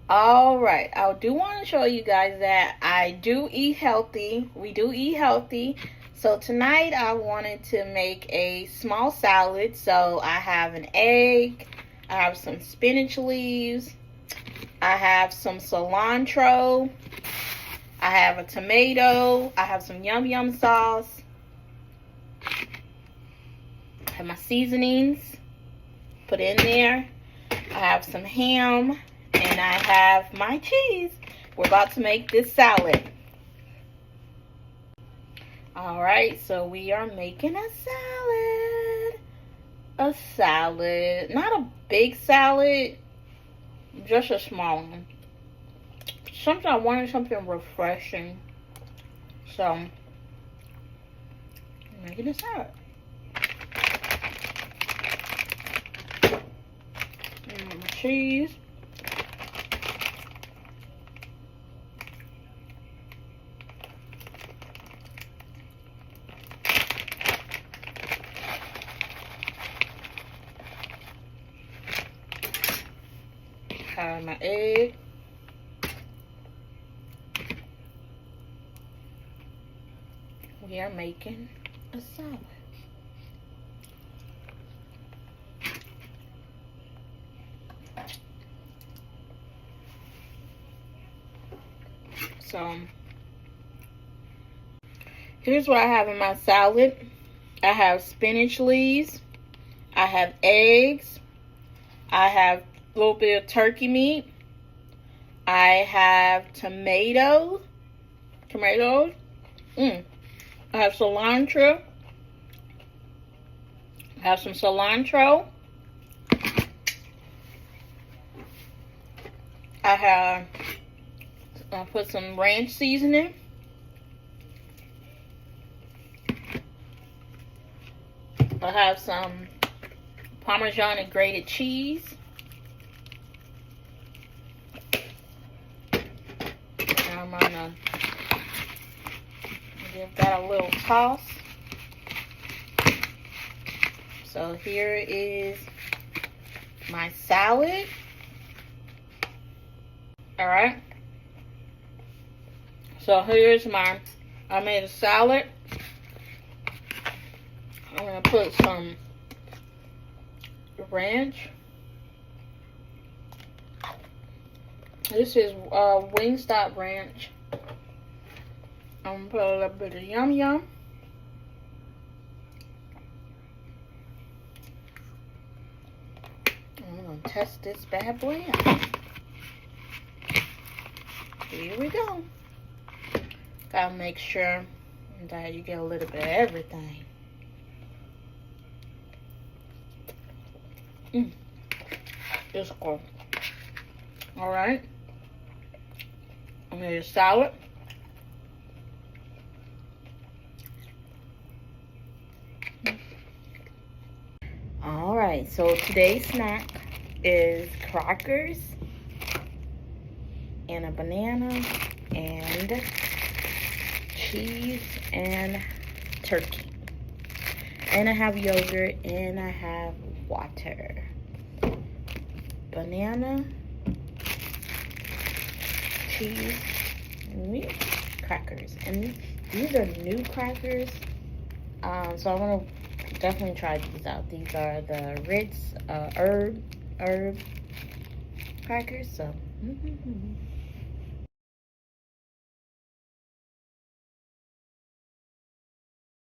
All right, I do want to show you guys that I do eat healthy. We do eat healthy. So tonight I wanted to make a small salad. So I have an egg, I have some spinach leaves, I have some cilantro, I have a tomato, I have some yum yum sauce, I have my seasonings, put in there. I have some ham, and I have my cheese. We're about to make this salad. Alright, so we are making a salad. A salad. Not a big salad, just a small one. Something I wanted something refreshing. So, I'm making a salad. And my cheese. Have my egg. We are making a salad. So, here's what I have in my salad. I have spinach leaves. I have eggs. I have a little bit of turkey meat. I have tomatoes. I have cilantro. I have some cilantro. I'll put some ranch seasoning. I have some Parmesan and grated cheese. And I'm gonna give that a little toss. So here is my salad. Alright. So here's I made a salad. I'm going to put some ranch. This is Wingstop ranch. I'm going to put a little bit of yum yum. I'm going to test this bad boy out. Here we go. Gotta make sure that you get a little bit of everything. It's cool. Alright. I made a salad. Alright, so today's snack is crackers and a banana and cheese and turkey. And I have yogurt and I have water. Banana, cheese, and crackers. And these are new crackers. So I'm gonna definitely try these out. These are the Ritz herb crackers. So